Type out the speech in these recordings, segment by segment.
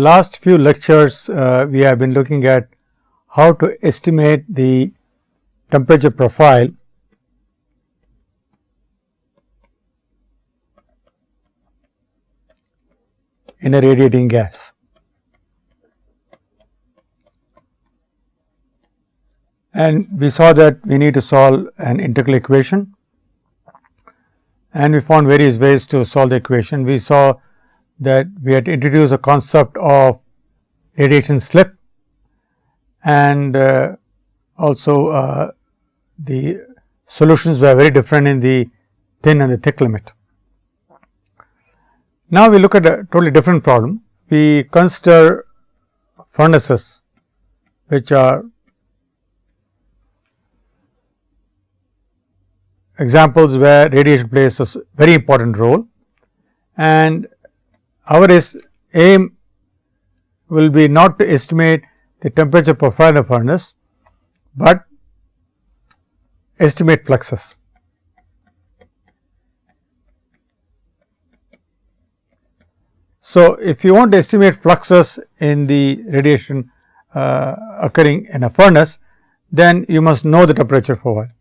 last few lectures, we have been looking at how to estimate the temperature profile in a radiating gas. And we saw that we need to solve an integral equation, and we found various ways to solve the equation. We saw that we had to introduce a concept of radiation slip, and also the solutions were very different in the thin and the thick limit. Now, we look at a totally different problem. We consider furnaces which are examples where radiation plays a very important role, and our aim will be not to estimate the temperature profile of furnace, but estimate fluxes. So, if you want to estimate fluxes in the radiation occurring in a furnace, then you must know the temperature profile.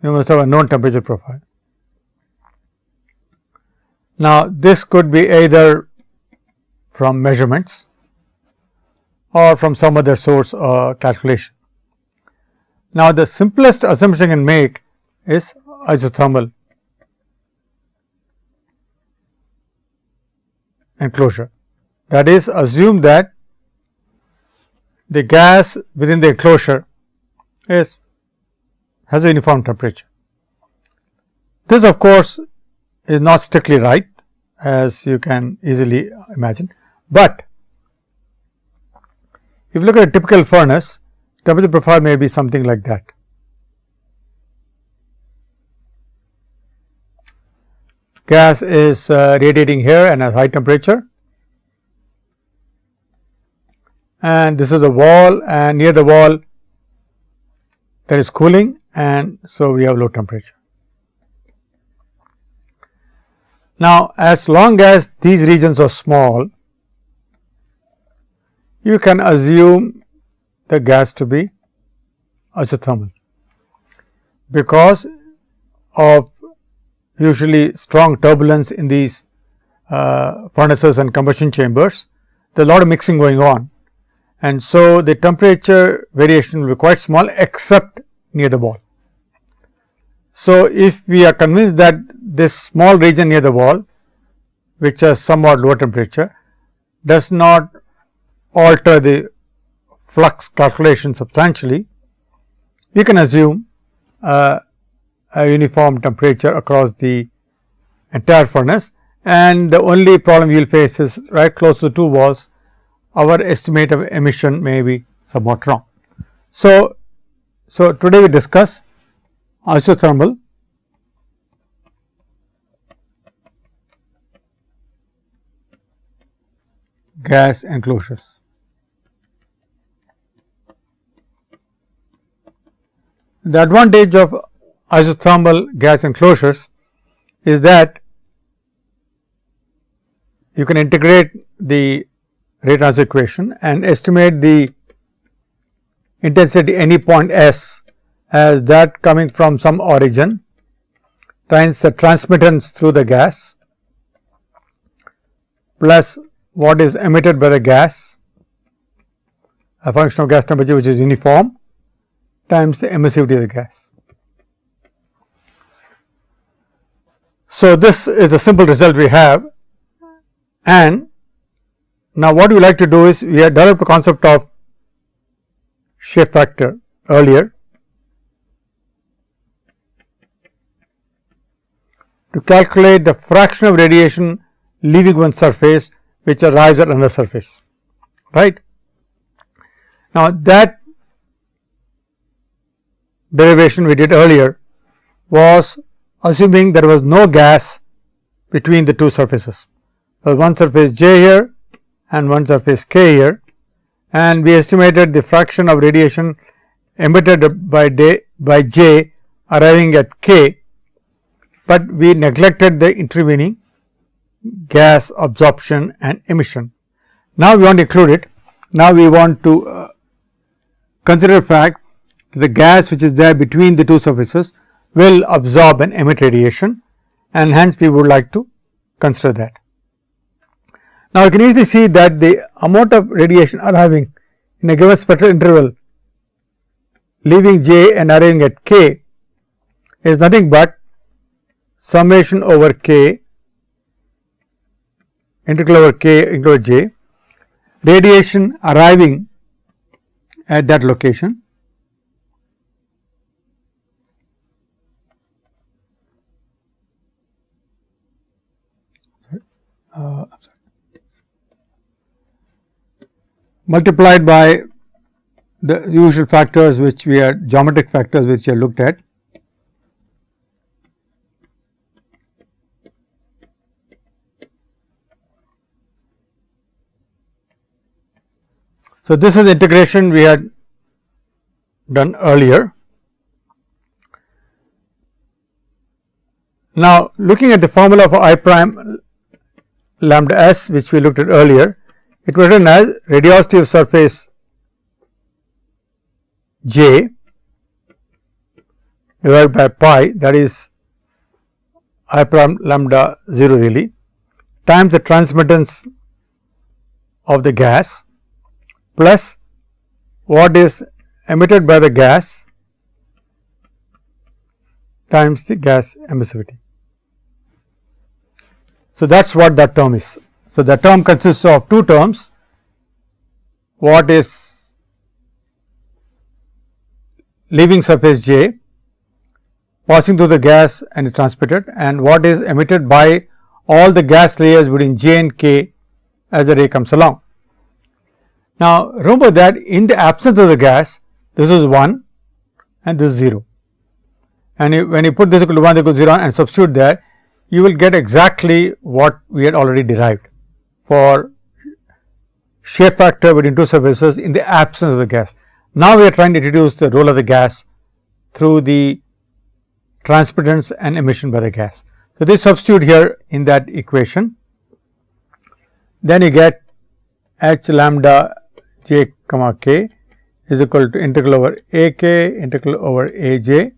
You must have a known temperature profile. Now, this could be either from measurements or from some other source or calculation. Now, the simplest assumption you can make is isothermal enclosure. That is, assume that the gas within the enclosure has a uniform temperature. This, of course, is not strictly right, as you can easily imagine, but if you look at a typical furnace, temperature profile may be something like that. Gas is radiating here and at high temperature, and this is the wall, and near the wall there is cooling, and so we have low temperature. Now, as long as these regions are small, you can assume the gas to be isothermal, because of usually strong turbulence in these furnaces and combustion chambers. There is a lot of mixing going on, and so the temperature variation will be quite small except near the wall. So, if we are convinced that this small region near the wall, which has somewhat lower temperature, does not alter the flux calculation substantially, we can assume a uniform temperature across the entire furnace, and the only problem you will face is right close to the two walls, our estimate of emission may be somewhat wrong. So, today we discuss isothermal gas enclosures. The advantage of isothermal gas enclosures is that you can integrate the rate transfer equation and estimate the intensity any point S as that coming from some origin times the transmittance through the gas plus what is emitted by the gas, a function of gas temperature which is uniform, times the emissivity of the gas. So, this is the simple result we have, and now what we like to do is we have developed a concept of shape factor earlier to calculate the fraction of radiation leaving one surface which arrives at another surface, right. Now, that derivation we did earlier was assuming there was no gas between the two surfaces. There was one surface J here and one surface K here, and we estimated the fraction of radiation emitted by J arriving at K, but we neglected the intervening gas absorption and emission. Now, we want to include it. Now, we want to consider the fact that the gas which is there between the two surfaces will absorb and emit radiation, and hence we would like to consider that. Now, you can easily see that the amount of radiation arriving in a given spectral interval leaving J and arriving at K is nothing but summation over K, integral over K into J, radiation arriving at that location multiplied by the usual factors which we are geometric factors which we have looked at. So, this is the integration we had done earlier. Now, looking at the formula for I prime lambda s which we looked at earlier, it was written as radiosity of surface J divided by pi, that is I prime lambda 0 really, times the transmittance of the gas plus what is emitted by the gas times the gas emissivity. So, that is what that term is. So, the term consists of two terms, what is leaving surface J passing through the gas and is transmitted, and what is emitted by all the gas layers between J and K as the ray comes along. Now, remember that in the absence of the gas, this is 1 and this is 0, and when you put this equal to 1 equal to 0 and substitute there, you will get exactly what we had already derived for shear factor between two surfaces in the absence of the gas. Now, we are trying to reduce the role of the gas through the transmittance and emission by the gas. So, this substitute here in that equation, then you get h lambda j comma k is equal to integral over a k integral over a j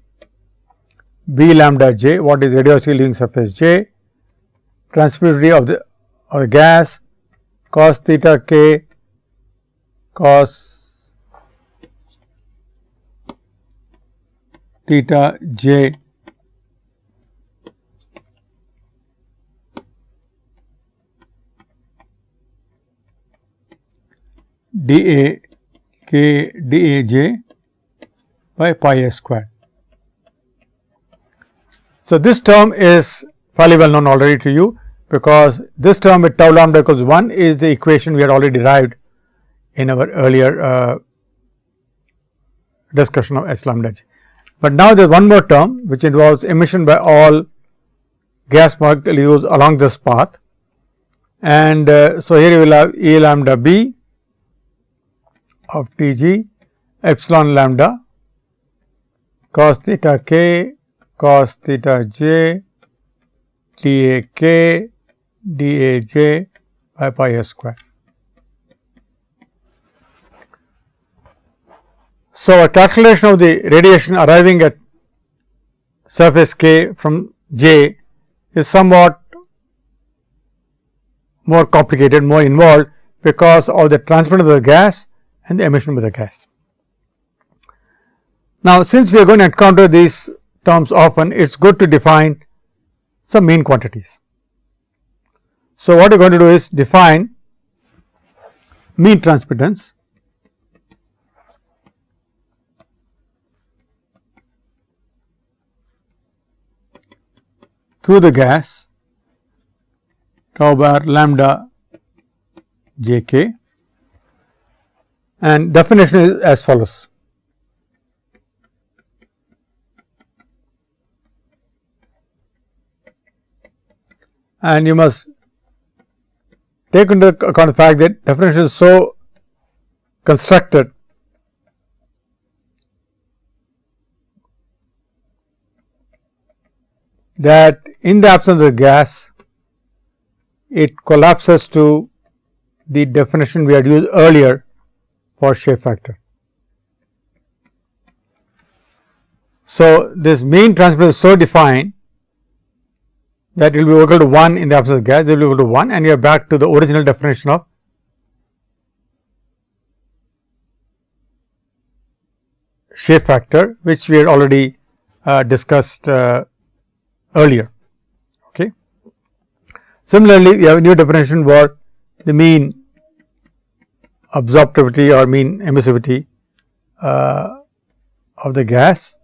b lambda j, what is radiosity leaving surface J, transmittivity of the gas, cos theta k cos theta j dA k dA j by pi a square. So, this term is fairly well known already to you, because this term with tau lambda equals 1 is the equation we had already derived in our earlier discussion of S lambda j. But now, there is one more term which involves emission by all gas molecules along this path, and so here you will have E lambda b of T g epsilon lambda cos theta k cos theta j dA k dA j by pi a square. So, a calculation of the radiation arriving at surface K from J is somewhat more complicated, more involved, because of the transfer of the gas and the emission by the gas. Now, since we are going to encounter these terms often, it is good to define some mean quantities. So, what we are going to do is define mean transmittance through the gas tau bar lambda j k, and definition is as follows. And you must take into account the fact that definition is so constructed that in the absence of the gas, it collapses to the definition we had used earlier for shape factor. So, this mean transfer is so defined that it will be equal to 1 in the absence of gas, it will be equal to 1, and you are back to the original definition of shape factor, which we had already discussed earlier. Okay. Similarly, we have a new definition for the mean absorptivity or mean emissivity of the gas.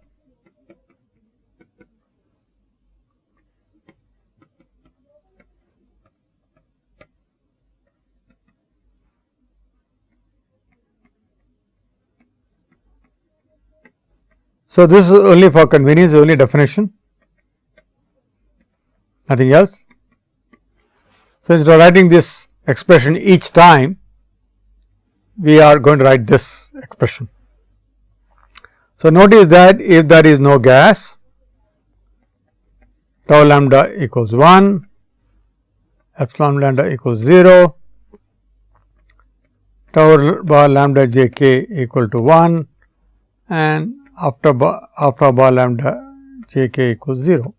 So, this is only for convenience, only definition, nothing else. So, instead of writing this expression each time, we are going to write this expression. So, notice that if there is no gas, tau lambda equals 1, epsilon lambda equals 0, tau bar lambda j k equal to 1, and after bar lambda j k equals 0.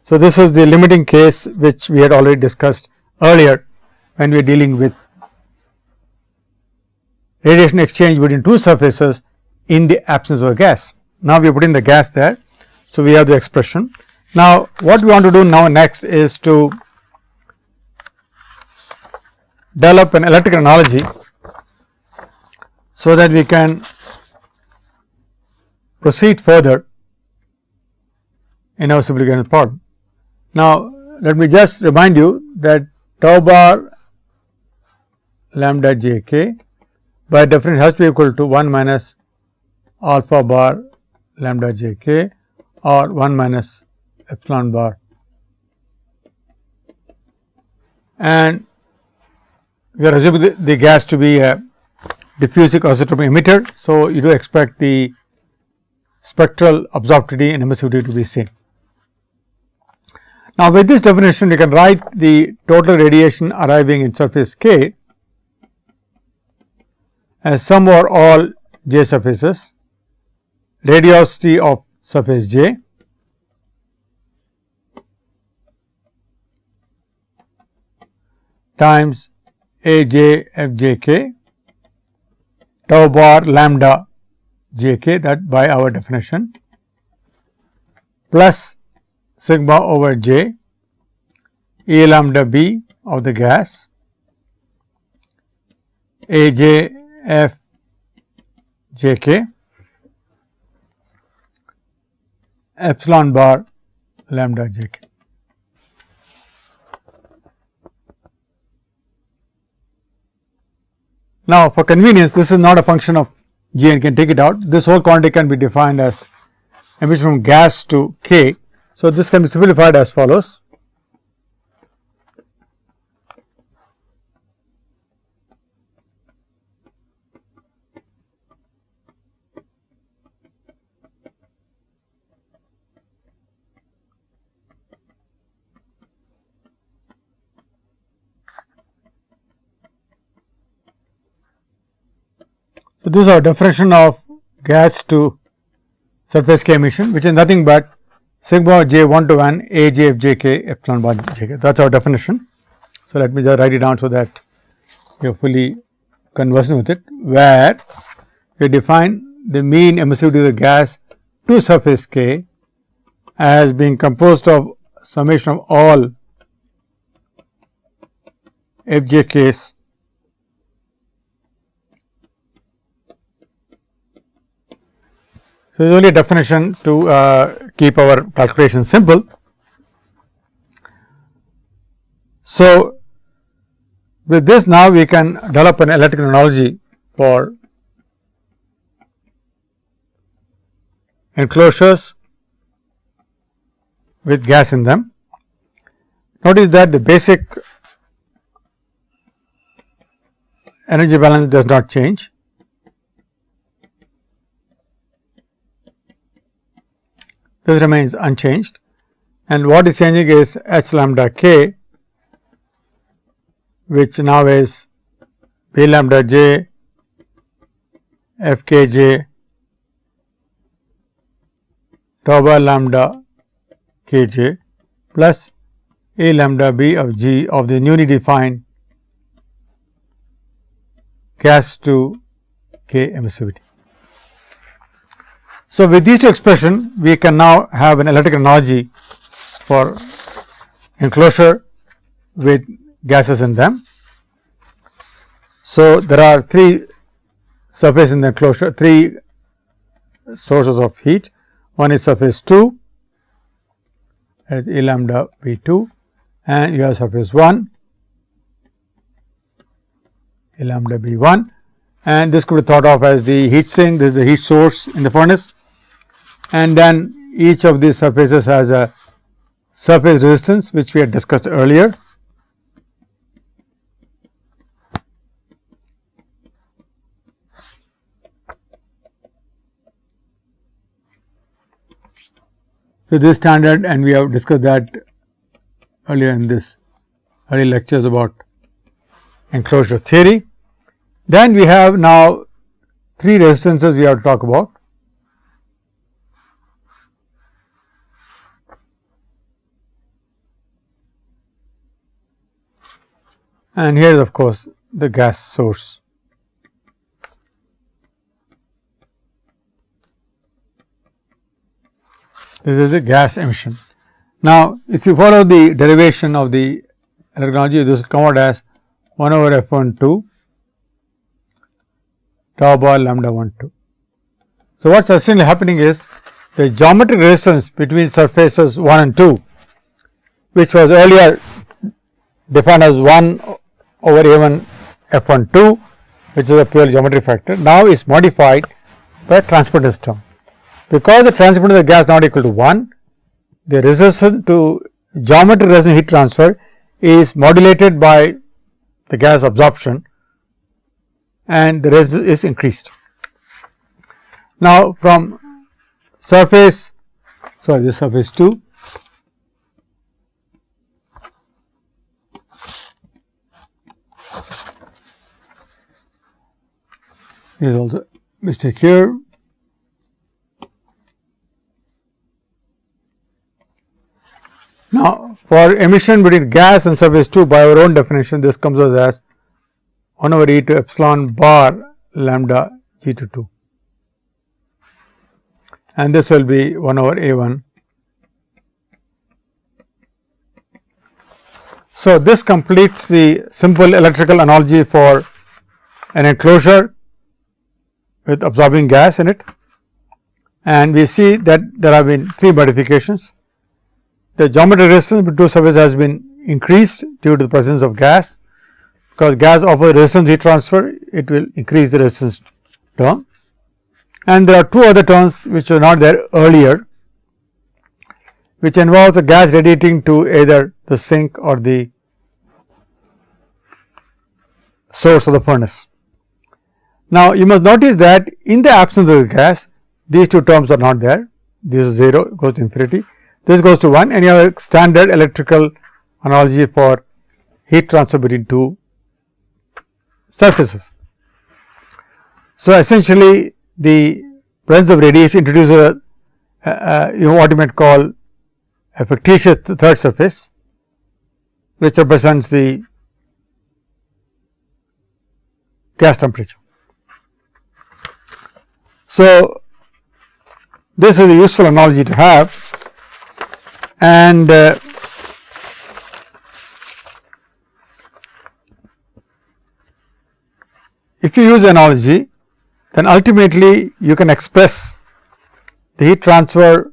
So, this is the limiting case which we had already discussed earlier when we are dealing with radiation exchange between two surfaces in the absence of a gas. Now, we are putting the gas there. So, we have the expression. Now, what we want to do now next is to develop an electrical analogy, so that we can proceed further in our simplification problem. Now, let me just remind you that tau bar lambda j k by definition has to be equal to 1 minus alpha bar lambda j k or 1 minus epsilon bar, and we are assuming the gas to be a diffusive isotopic emitter. So, you do expect the spectral absorptivity and emissivity to be same. Now, with this definition, we can write the total radiation arriving in surface K as sum over all J surfaces, radiosity of surface J times A j f j k tau bar lambda j k, that by our definition, plus sigma over j E lambda b of the gas A j f j k epsilon bar lambda j k. Now, for convenience, this is not a function of G and can take it out. This whole quantity can be defined as emission from gas to K. So, this can be simplified as follows. So, this is our definition of gas to surface K emission, which is nothing but sigma j 1 to 1 A j f j k epsilon bar j k. That is our definition. So, let me just write it down so that you are fully conversant with it, where we define the mean emissivity of the gas to surface K as being composed of summation of all f j k's So, this is only a definition to keep our calculation simple. So, with this now we can develop an electrical analogy for enclosures with gas in them. Notice that the basic energy balance does not change. This remains unchanged, and what is changing is h lambda k which now is B lambda j f k j tau bar lambda k j plus A lambda b of g of the newly defined gas to K emissivity. So, with these two expressions, we can now have an electrical analogy for enclosure with gases in them. So, there are three surfaces in the enclosure, three sources of heat. One is surface 2, that is A lambda B 2, and you have surface 1, A lambda B 1, and this could be thought of as the heat sink. This is the heat source in the furnace, and then each of these surfaces has a surface resistance, which we had discussed earlier. So, this is standard, and we have discussed that earlier in this early lectures about enclosure theory. Then we have now three resistances we have to talk about. And here is of course the gas source. This is the gas emission. Now, if you follow the derivation of the electrical energy, this will come out as 1 over f 1 2 tau bar lambda 1 2. So, what is essentially happening is the geometric resistance between surfaces 1 and 2, which was earlier defined as 1 over A 1 f 1 2, which is a pure geometry factor, now is modified by transportance term. Because the transportance of the gas not equal to 1, the resistance to geometric resistance heat transfer is modulated by the gas absorption, and the resistance is increased. Now, from surface, sorry, this surface 2, there is also mistake here. Now, for emission between gas and surface 2, by our own definition, this comes out as 1 over E to epsilon bar lambda G to 2, and this will be 1 over A 1. So, this completes the simple electrical analogy for an enclosure with absorbing gas in it, and we see that there have been three modifications. The geometric resistance between two surfaces has been increased due to the presence of gas, because gas offers resistance heat transfer, it will increase the resistance term. And there are two other terms which were not there earlier, which involves the gas radiating to either the sink or the source of the furnace. Now, you must notice that in the absence of the gas, these two terms are not there. This is 0, goes to infinity. This goes to 1, and you have a standard electrical analogy for heat transfer between two surfaces. So, essentially the presence of radiation introduces what you might call a fictitious third surface, which represents the gas temperature. So, this is a useful analogy to have, and if you use analogy, then ultimately you can express the heat transfer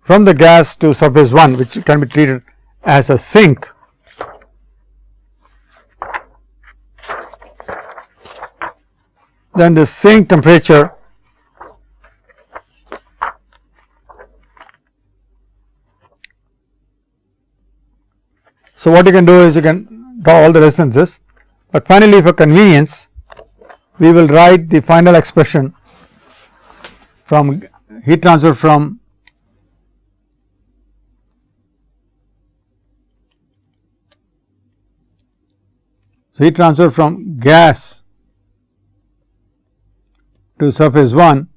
from the gas to surface 1, which can be treated as a sink. Then the sink temperature so what you can do is you can draw all the resistances, but finally for convenience we will write the final expression from heat transfer from So, heat transfer from gas to surface 1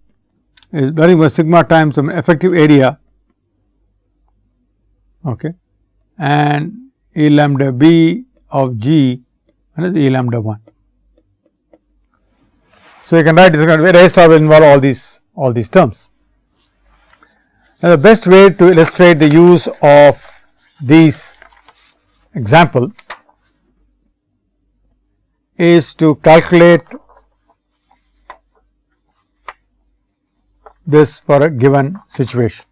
is nothing but sigma times some effective area, okay, and E lambda b of g and is E lambda 1. So, you can write this rest will involve all these terms. Now, the best way to illustrate the use of these example is to calculate this for a given situation.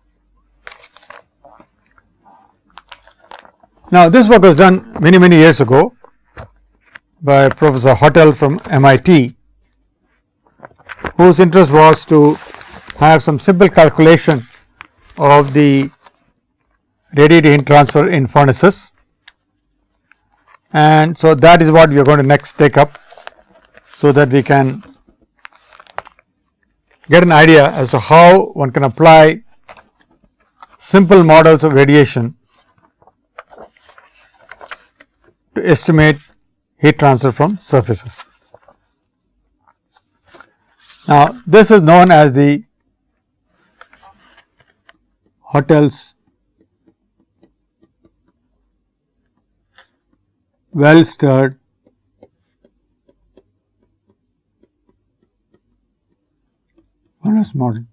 Now, this work was done many years ago by Professor Hottel from MIT, whose interest was to have some simple calculation of the radiative heat transfer in furnaces, and so that is what we are going to next take up, so that we can get an idea as to how one can apply simple models of radiation to estimate heat transfer from surfaces. Now, this is known as the Hottel's well stirred furnace model.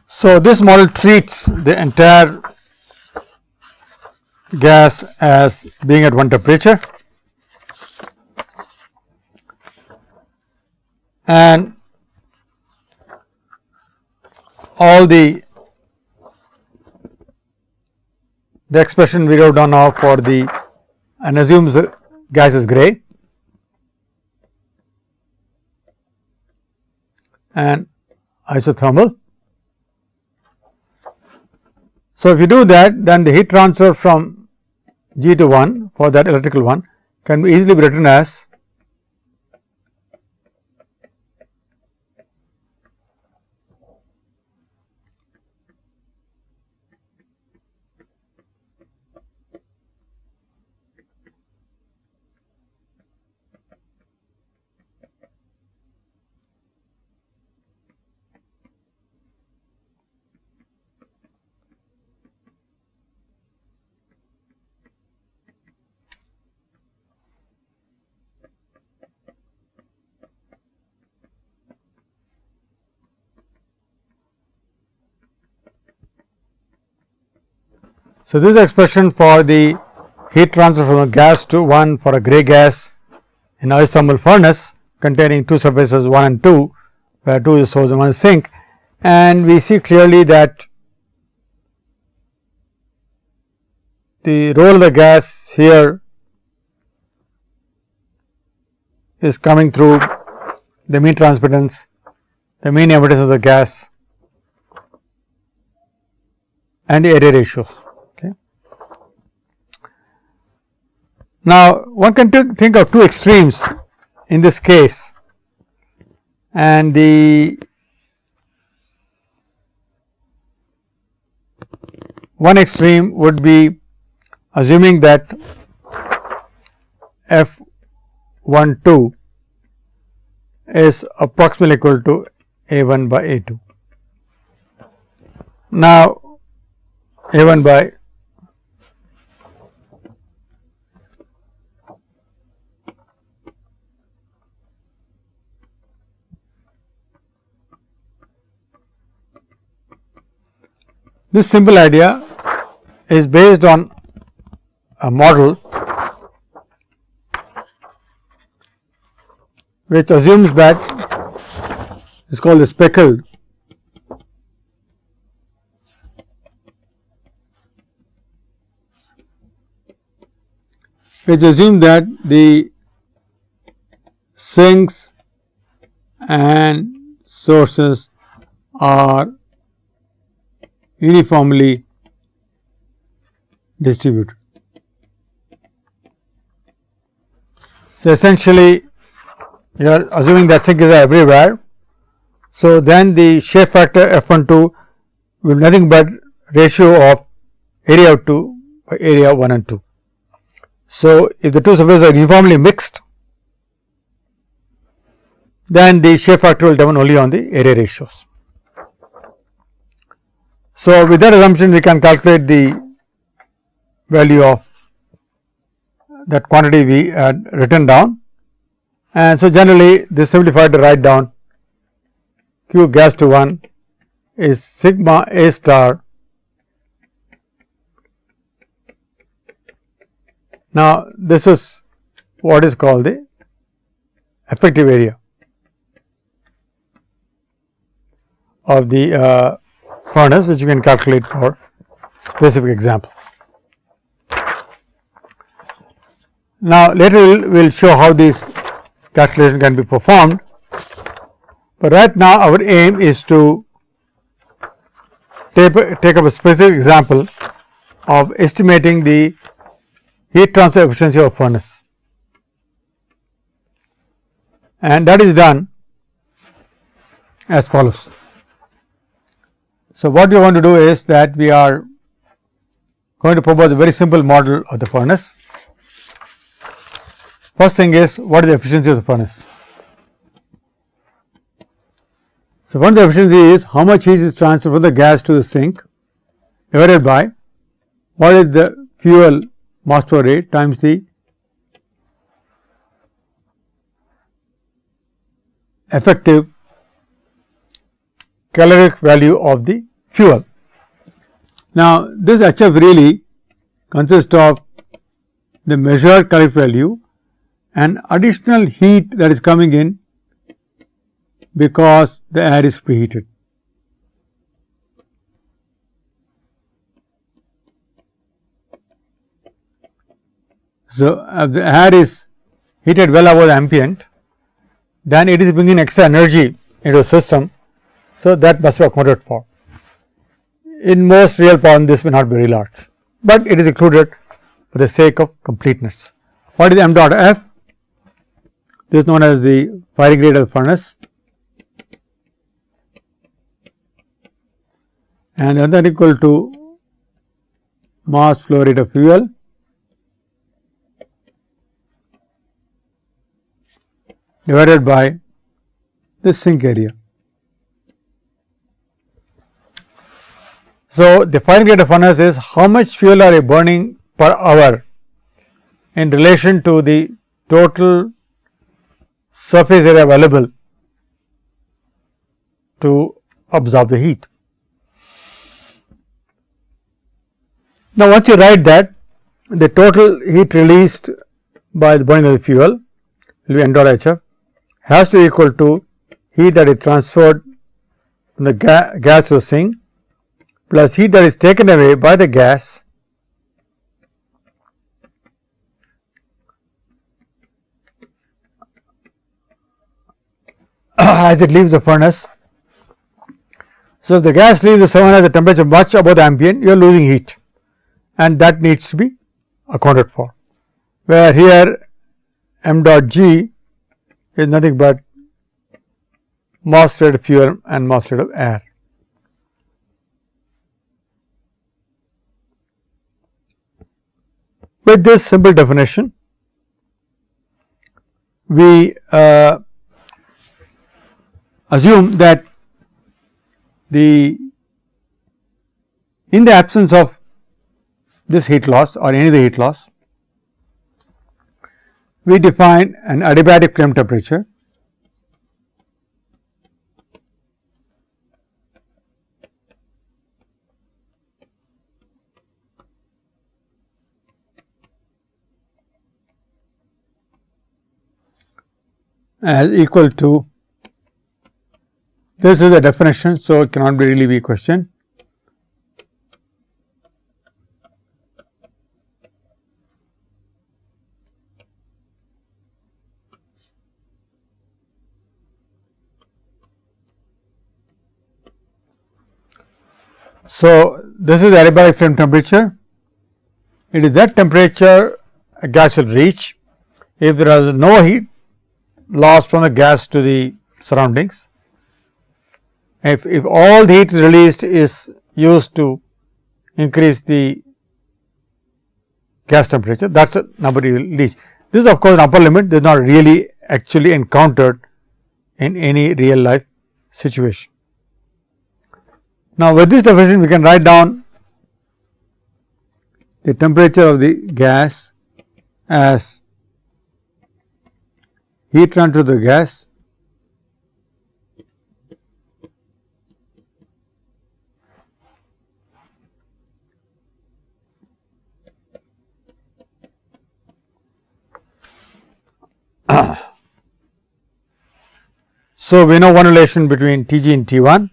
So, this model treats the entire gas as being at one temperature, and all the expression we wrote down now for the, and assumes the gas is gray and isothermal. So, if you do that, then the heat transfer from G to 1 for that electrical one can be easily be written as so, this expression for the heat transfer from a gas to 1 for a gray gas in isothermal furnace containing two surfaces 1 and 2, where 2 is source and 1 is sink, and we see clearly that the role of the gas here is coming through the mean transmittance, the mean emittance of the gas, and the area ratios. Now, one can think of two extremes in this case, and the one extreme would be assuming that F12 is approximately equal to A1 by A2. Now, A1 by this simple idea is based on a model which assumes that is called the speckled, which assumes that the sinks and sources are uniformly distributed. So, essentially you are assuming that sink is everywhere. So, then the shape factor F12 will be nothing but ratio of area of 2 by area 1 and 2. So, if the two surfaces are uniformly mixed, then the shape factor will depend only on the area ratios. So, with that assumption we can calculate the value of that quantity we had written down, and so generally this simplified to write down Q gas to 1 is sigma A star. Now, this is what is called the effective area of the furnace, which you can calculate for specific examples. Now, later we will show how these calculations can be performed, but right now our aim is to take up a specific example of estimating the heat transfer efficiency of a furnace, and that is done as follows. So, what we want to do is that we are going to propose a very simple model of the furnace. First thing is, what is the efficiency of the furnace? So, one of the efficiency is how much heat is transferred from the gas to the sink divided by what is the fuel mass flow rate times the effective calorific value of the fuel. Now, this HF really consists of the measured calorific value and additional heat that is coming in because the air is preheated. So, if the air is heated well above the ambient, then it is bringing extra energy into the system. So, that must be accounted for. In most real problems, this may not be very large, but it is included for the sake of completeness. What is m dot f? This is known as the firing rate of the furnace, and that equal to mass flow rate of fuel divided by the sink area. So, the firing rate of furnace is how much fuel are you burning per hour in relation to the total surface area available to absorb the heat. Now, once you write that, the total heat released by the burning of the fuel will be n dot HF has to equal to heat that is transferred from the gas to the sink plus heat that is taken away by the gas as it leaves the furnace. So, if the gas leaves the oven at a temperature much above the ambient, you are losing heat, and that needs to be accounted for, where here m dot g is nothing but mass rate of fuel and mass rate of air. With this simple definition, we assume that in the absence of this heat loss or any of the heat loss, we define an adiabatic flame temperature as equal to, this is the definition, so it cannot really be a question. So, this is the adiabatic flame temperature. It is that temperature a gas will reach if there is no heat lost from the gas to the surroundings. If all the heat released is used to increase the gas temperature, that is the number you will reach. This is of course an upper limit, this is not really actually encountered in any real life situation. Now, with this definition we can write down the temperature of the gas as heat transfer to the gas so we know one relation between Tg and T1.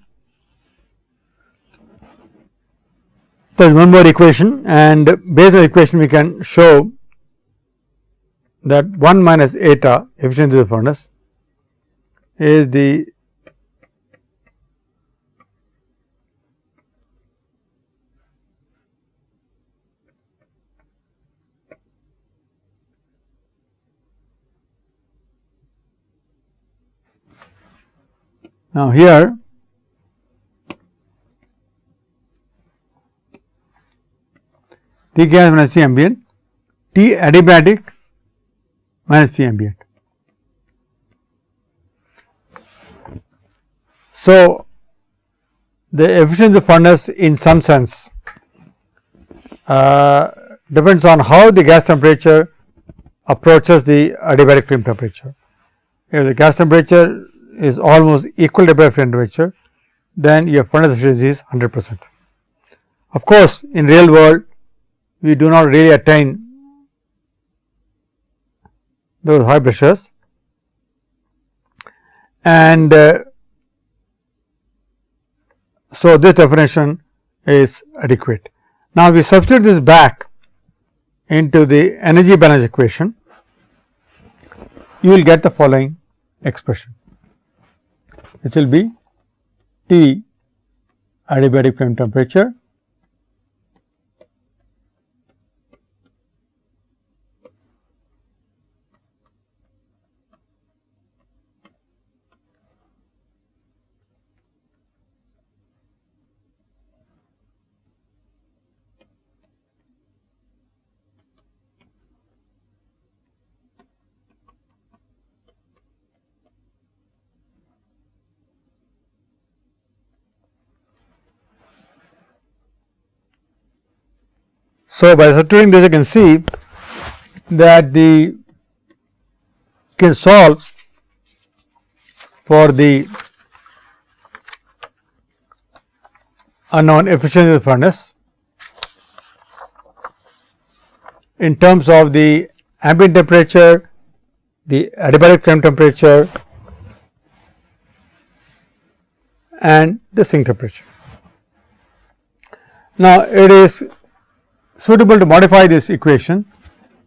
There is one more equation, and based on the equation we can show that 1 minus eta efficiency of the furnace is the now here T gas minus T ambient, T adiabatic minus T ambient. So, the efficiency of furnace in some sense depends on how the gas temperature approaches the adiabatic flame temperature. If the gas temperature is almost equal to adiabatic flame temperature, then your furnace efficiency is 100%. Of course, in real world we do not really attain those high pressures, and so this definition is adequate. Now, we substitute this back into the energy balance equation, you will get the following expression. It will be T adiabatic flame temperature So, by substituting this you can see that the can solve for the unknown efficiency of the furnace in terms of the ambient temperature, the adiabatic flame temperature and the sink temperature. Now, it is suitable to modify this equation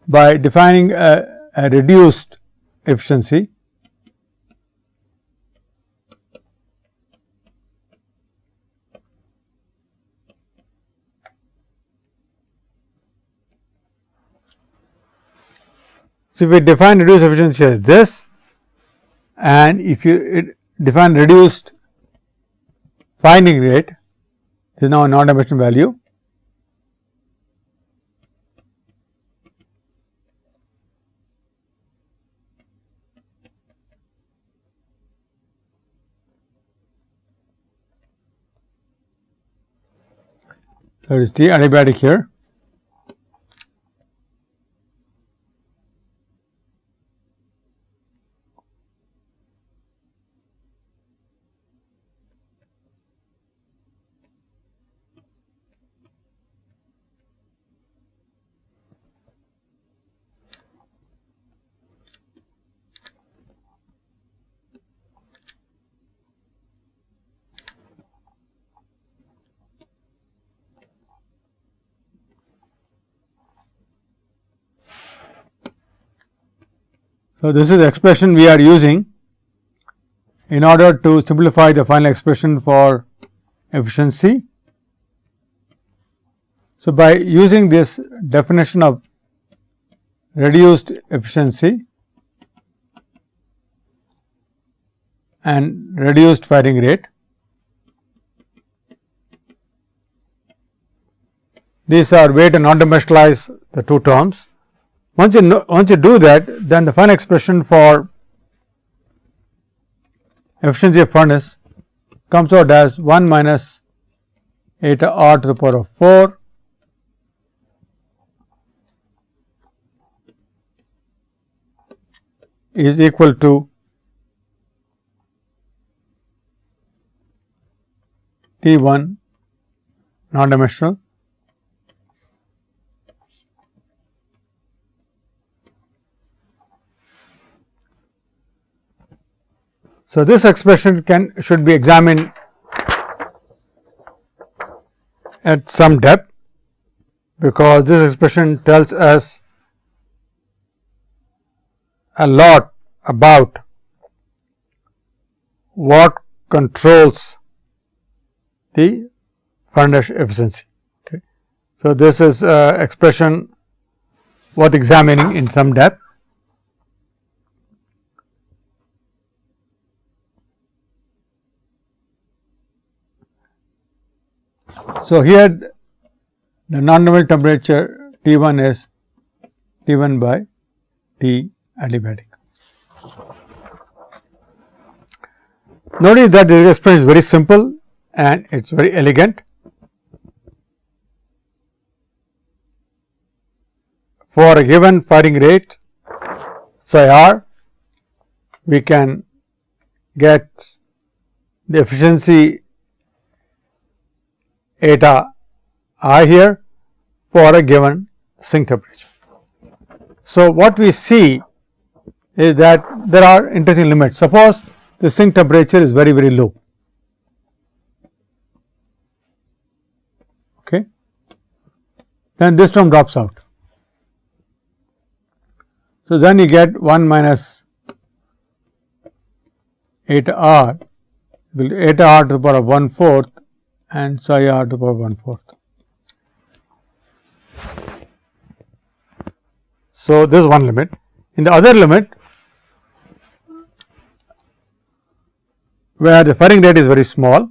by defining a reduced efficiency So, if we define reduced efficiency as this, and if you define reduced binding rate, this is now a non-dimensional value. So, it is T adiabatic here. So, this is the expression we are using in order to simplify the final expression for efficiency. So, by using this definition of reduced efficiency and reduced firing rate, these are way to non-dimensionalize the two terms. Once you do that, then the final expression for efficiency of furnace comes out as 1 minus eta r to the power of 4 is equal to T1 non-dimensional So, this expression should be examined at some depth, because this expression tells us a lot about what controls the furnace efficiency. Okay. So, this is expression worth examining in some depth. So, here the non-normal temperature T1 is T1 by T adiabatic. Notice that this expression is very simple and it is very elegant. For a given firing rate psi r, we can get the efficiency eta I here for a given sink temperature. So, what we see is that there are interesting limits. Suppose the sink temperature is very, very low. Okay. Then this term drops out. So, then you get 1 minus eta r, eta r to the power of 1/4 and psi r to the power 1/4. So, this is one limit. In the other limit, where the firing rate is very small,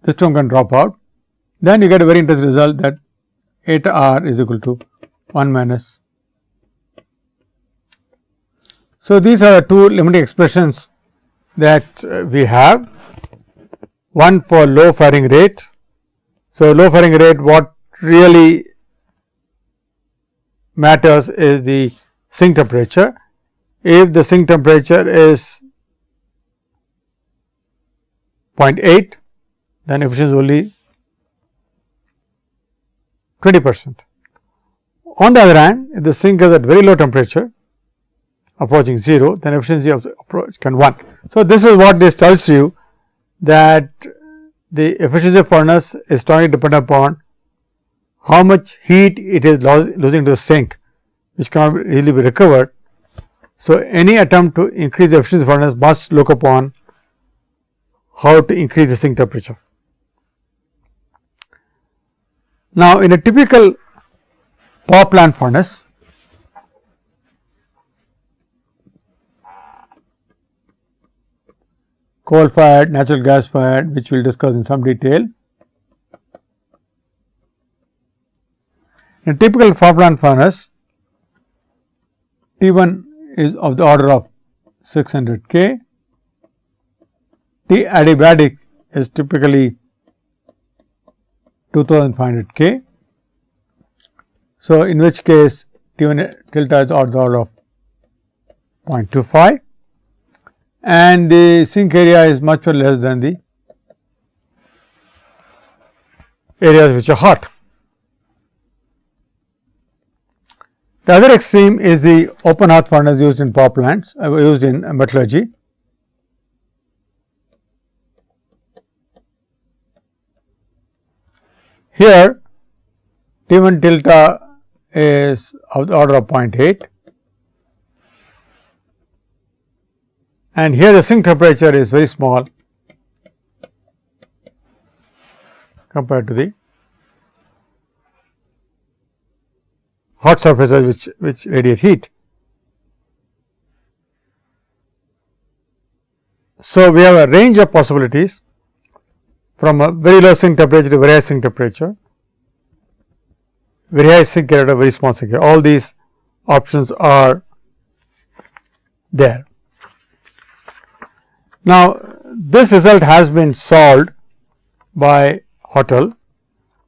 this term can drop out. Then you get a very interesting result that eta r is equal to 1 minus. So, these are the two limiting expressions that we have, one for low firing rate. So, low firing rate, what really matters is the sink temperature. If the sink temperature is 0.8, then efficiency is only 20%. On the other hand, if the sink is at very low temperature approaching 0, then efficiency of the approach can 1. So, this is what this tells you, that the efficiency of furnace is strongly dependent upon how much heat it is losing to the sink, which cannot really be recovered. So, any attempt to increase the efficiency of furnace must look upon how to increase the sink temperature. Now, in a typical power plant furnace, coal fired, natural gas fired, which we will discuss in some detail. In a typical power plant furnace, T1 is of the order of 600 K, T adiabatic is typically 2500 K. So, in which case T1 delta is of the order of 0.25, and the sink area is much more less than the areas which are hot. The other extreme is the open hearth furnace used in power plants, used in metallurgy. Here T1 delta is of the order of 0.8, and here the sink temperature is very small compared to the hot surfaces which radiate heat. So, we have a range of possibilities from a very low sink temperature to very high sink temperature, very high sink area to very small sink area. All these options are there. Now, this result has been solved by Hottel,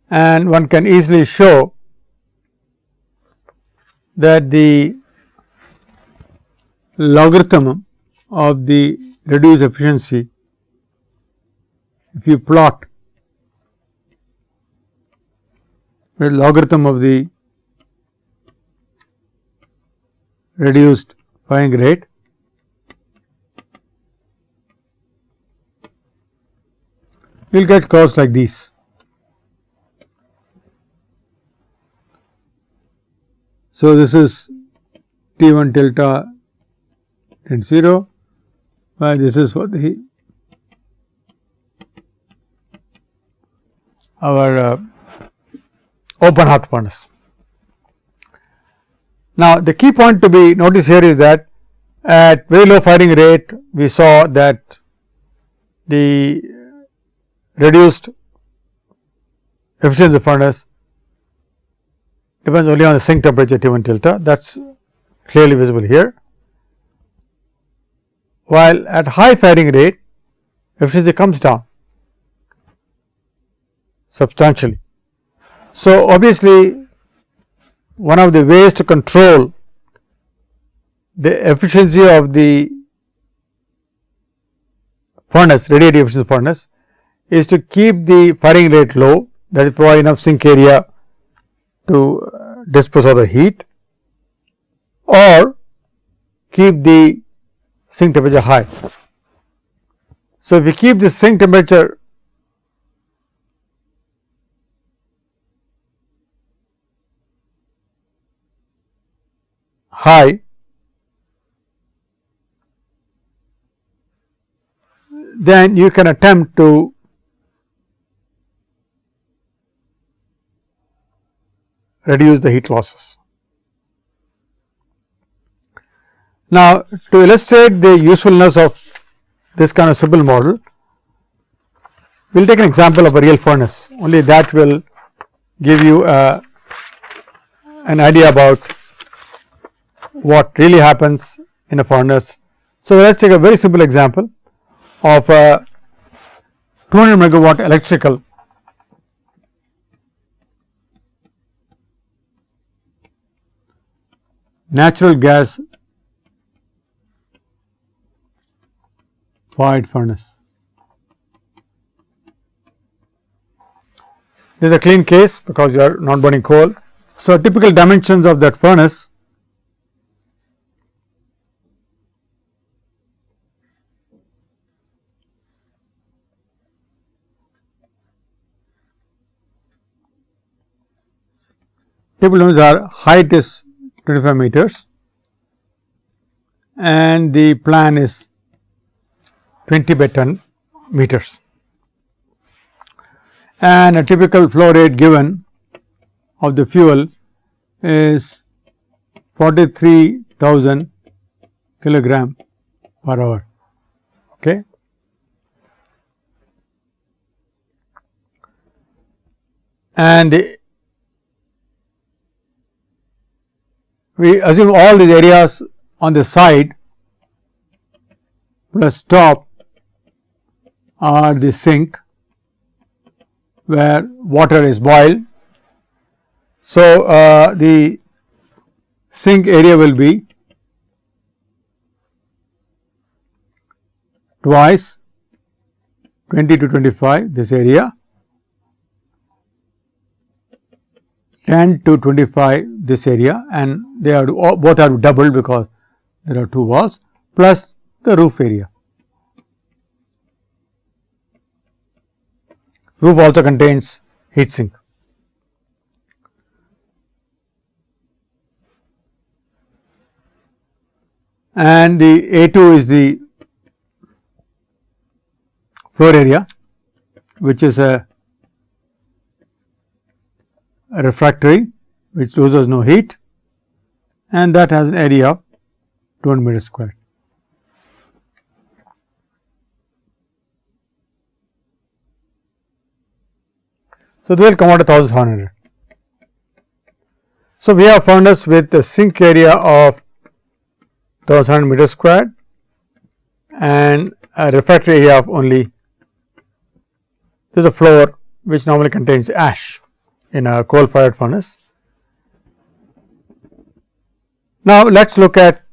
and one can easily show that the logarithm of the reduced efficiency, if you plot the logarithm of the reduced firing rate, you will get curves like these. So, this is T 1 delta at 0, while this is for the our open hearth furnace. Now, the key point to be noticed here is that at very low firing rate, we saw that the reduced efficiency of the furnace depends only on the sink temperature T 1 delta, that is clearly visible here. While at high firing rate, efficiency comes down substantially. So, obviously, one of the ways to control the efficiency of the furnace, radiative efficiency furnace, is to keep the firing rate low, that is provide enough sink area to dispose of the heat, or keep the sink temperature high. So, if we keep the sink temperature high, then you can attempt to reduce the heat losses. Now, to illustrate the usefulness of this kind of simple model, we will take an example of a real furnace, only that will give you an idea about what really happens in a furnace. So, let us take a very simple example of a 200 megawatt electrical natural gas fired furnace. This is a clean case because you are not burning coal. So, typical dimensions of that furnace are height is 25 meters and the plan is 20 by 10 meters, and a typical flow rate given of the fuel is 43,000 kilogram per hour. Okay. And we assume all these areas on the side plus top are the sink where water is boiled. So, the sink area will be twice 20 to 25 this area, 10 to 25 this area, and they are both are doubled because there are two walls plus the roof area. Roof also contains heat sink. And the A2 is the floor area, which is a refractory which loses no heat, and that has an area of 200 meters square. So, this will come out 1700. So, we have furnace with the sink area of 1700 meters squared and a refractory area of only, this is a floor which normally contains ash in a coal fired furnace. Now, let us look at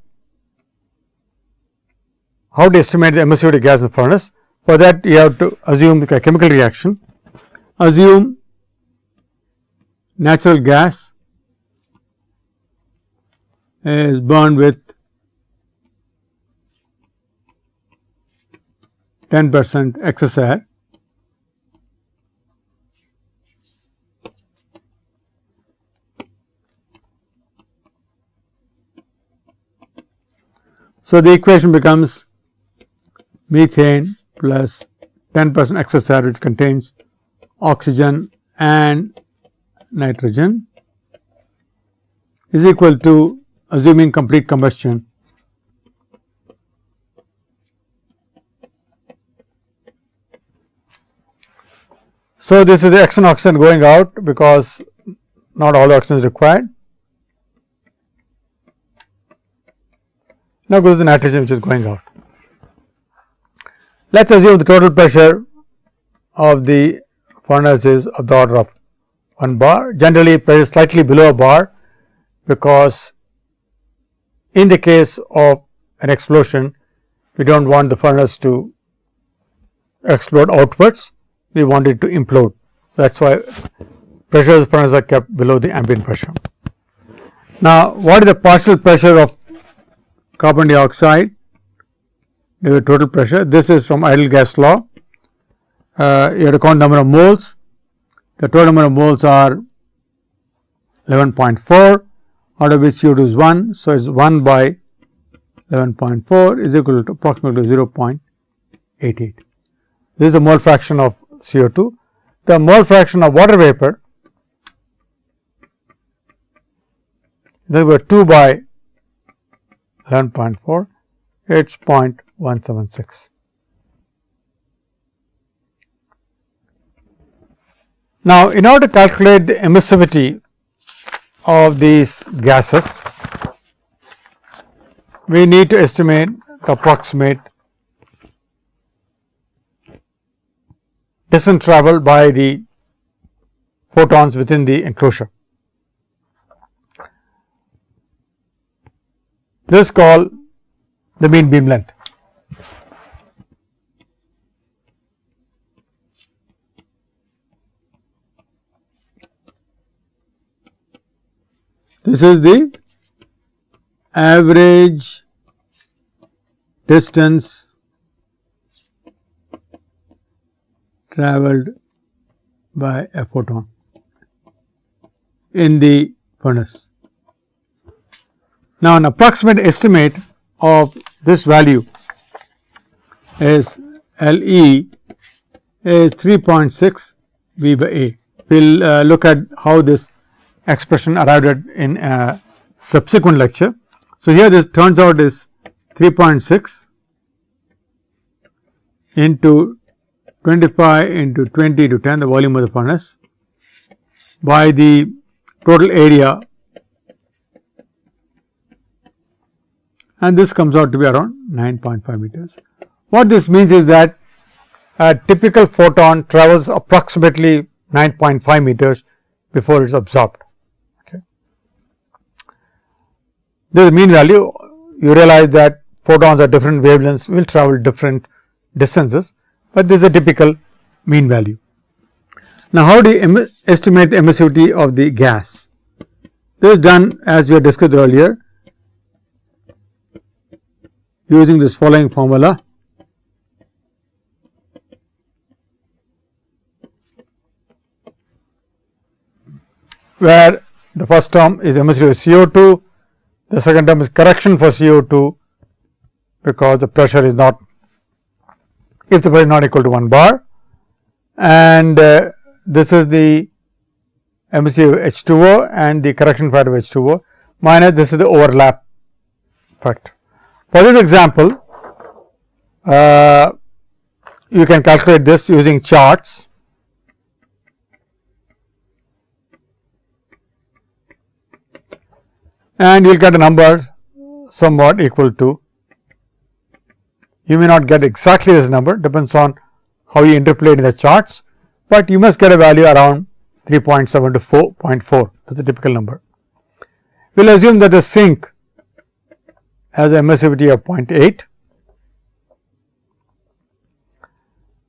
how to estimate the emissivity gas in the furnace. For that, you have to assume a chemical reaction. Assume natural gas is burned with 10% excess air. So, the equation becomes methane plus 10% excess air, which contains oxygen and nitrogen, is equal to, assuming complete combustion, so this is the oxygen oxygen going out because not all the oxygen is required. Now, go to the nitrogen which is going out. Let us assume the total pressure of the furnace is of the order of 1 bar. Generally, pressure is slightly below a bar, because in the case of an explosion, we do not want the furnace to explode outwards, we want it to implode. So, that is why pressure of the furnace are kept below the ambient pressure. Now, what is the partial pressure of carbon dioxide, the total pressure? This is from ideal gas law. You have to count number of moles. The total number of moles are 11.4, out of which CO2 is 1. So, it is 1 by 11.4 is equal to approximately 0.88. This is the mole fraction of CO2. The mole fraction of water vapor, this was 2 by 11.4, it is 0.176. Now, in order to calculate the emissivity of these gases, we need to estimate the approximate distance travelled by the photons within the enclosure. This is called the mean beam length. This is the average distance travelled by a photon in the furnace. Now, an approximate estimate of this value is LE is 3.6 V by A. We will look at how this expression arrived at in a subsequent lecture. So, here this turns out is 3.6 into 25 into 20 to 10, the volume of the furnace, by the total area, and this comes out to be around 9.5 meters. What this means is that a typical photon travels approximately 9.5 meters before it is absorbed. Okay. This is the mean value. You realize that photons at different wavelengths will travel different distances, but this is a typical mean value. Now, how do you estimate the emissivity of the gas? This is done as we have discussed earlier, using this following formula. Where the first term is emissivity of CO2, the second term is correction for CO2, because the pressure is not, if the pressure is not equal to 1 bar, and this is the emissivity of H2O and the correction factor of H2O, minus this is the overlap factor. For this example, you can calculate this using charts. and you will get a number somewhat equal to, you may not get exactly this number, depends on how you interpolate in the charts, but you must get a value around 3.7 to 4.4, that is the typical number. We will assume that the sink has an emissivity of 0.8,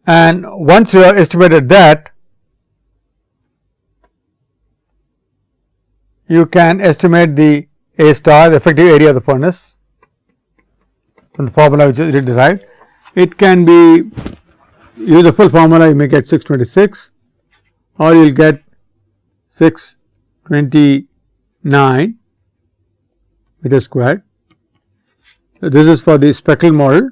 and once you have estimated that, you can estimate the A star, the effective area of the furnace, from the formula which is derived. It can be, use the full formula, you may get 626, or you will get 629 meter squared. So, this is for the spectral model,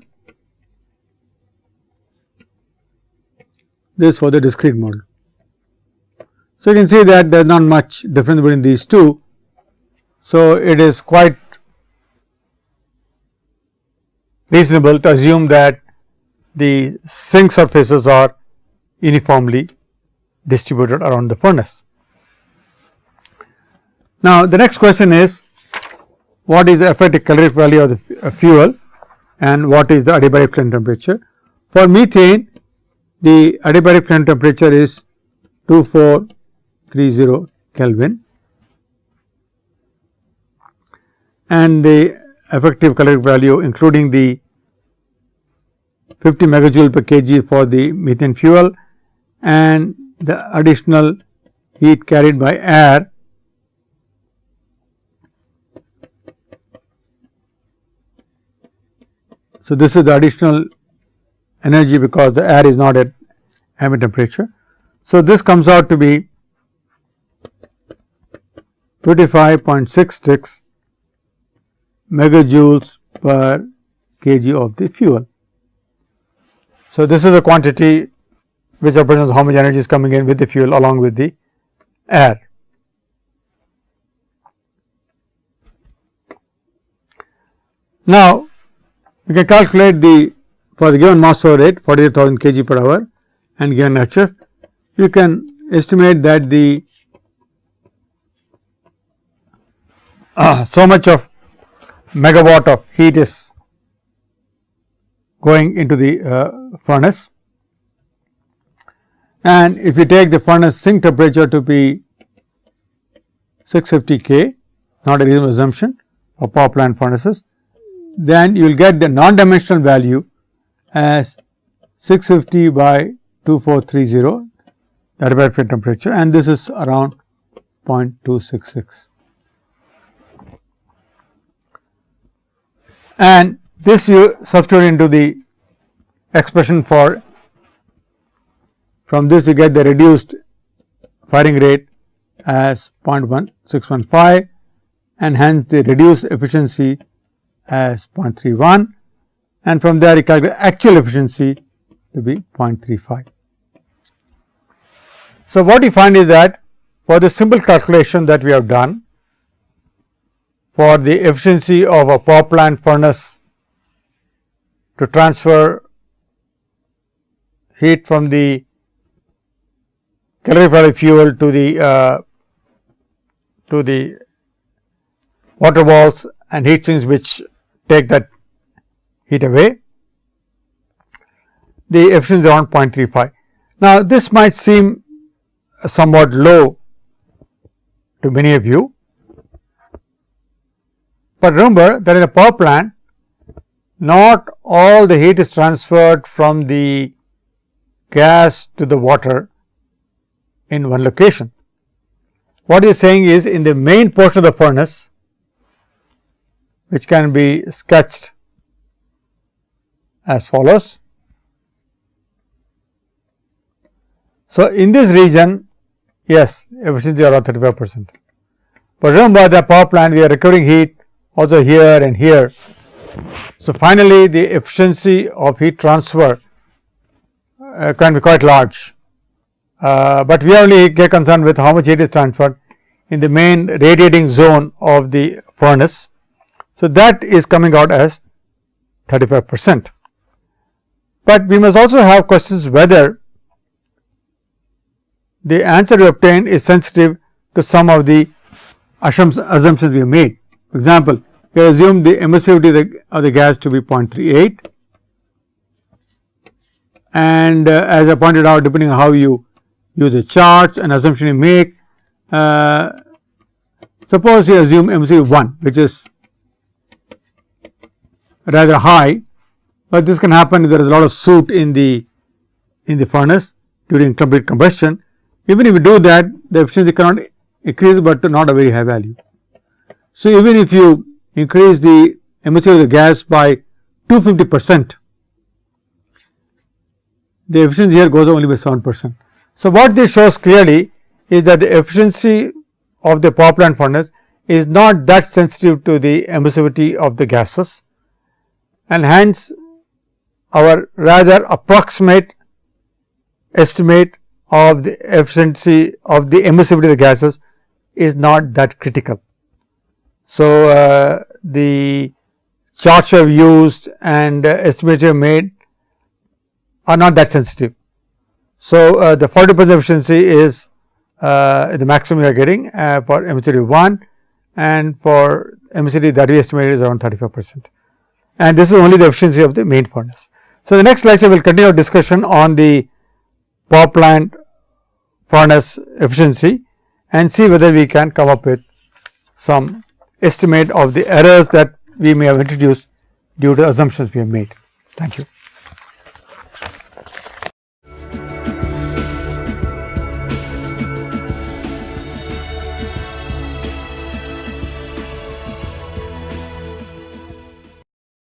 this for the discrete model. So, you can see that there is not much difference between these two. So, it is quite reasonable to assume that the sink surfaces are uniformly distributed around the furnace. Now, the next question is, what is the effective calorific value of the fuel and what is the adiabatic flame temperature? For methane, the adiabatic flame temperature is 2430 Kelvin, and the effective calorific value, including the 50 megajoule per kg for the methane fuel and the additional heat carried by air, so this is the additional energy because the air is not at ambient temperature. So, this comes out to be 25.66 megajoules per kg of the fuel. So, this is a quantity which represents how much energy is coming in with the fuel along with the air. Now, we can calculate the, for the given mass flow rate 48,000 kg per hour and given HF, you can estimate that the so much of megawatt of heat is going into the furnace, and if you take the furnace sink temperature to be 650 K, not a reasonable assumption of power plant furnaces, then you will get the non-dimensional value as 650 by 2430, that is perfect temperature, and this is around 0.266. And this you substitute into the expression for, from this you get the reduced firing rate as 0.1615 and hence the reduced efficiency as 0.31, and from there you calculate actual efficiency to be 0.35. So, what you find is that for the simple calculation that we have done for the efficiency of a power plant furnace to transfer heat from the calorific fuel to the water balls and heat sinks which take that heat away, the efficiency is around 0.35. Now, this might seem somewhat low to many of you, but remember that in a power plant not all the heat is transferred from the gas to the water in one location. What he is saying is, in the main portion of the furnace, which can be sketched as follows. So, in this region, yes, efficiency around 35%, but remember the power plant we are recovering heat also here and here. So, finally, the efficiency of heat transfer can be quite large, but we only get concerned with how much heat is transferred in the main radiating zone of the furnace. So, that is coming out as 35%, but we must also have questions whether the answer we obtain is sensitive to some of the assumptions we have made. For example, you assume the emissivity of the gas to be 0.38, and as I pointed out, depending on how you use the charts and assumption you make, suppose you assume emissivity 1, which is rather high, but this can happen if there is a lot of soot in the furnace during complete combustion. Even if you do that, the efficiency cannot increase, but not a very high value. So, even if you increase the emissivity of the gas by 250%, the efficiency here goes only by 7%. So, what this shows clearly is that the efficiency of the power plant furnace is not that sensitive to the emissivity of the gases, and hence our rather approximate estimate of the efficiency of the emissivity of the gases is not that critical. So, the charts we have used and estimates we have made are not that sensitive. So, the 40% efficiency is the maximum we are getting for emissivity 1, and for emissivity that we estimated is around 35%, and this is only the efficiency of the main furnace. So, the next lecture will continue our discussion on the power plant furnace efficiency and see whether we can come up with some estimate of the errors that we may have introduced due to assumptions we have made. Thank you.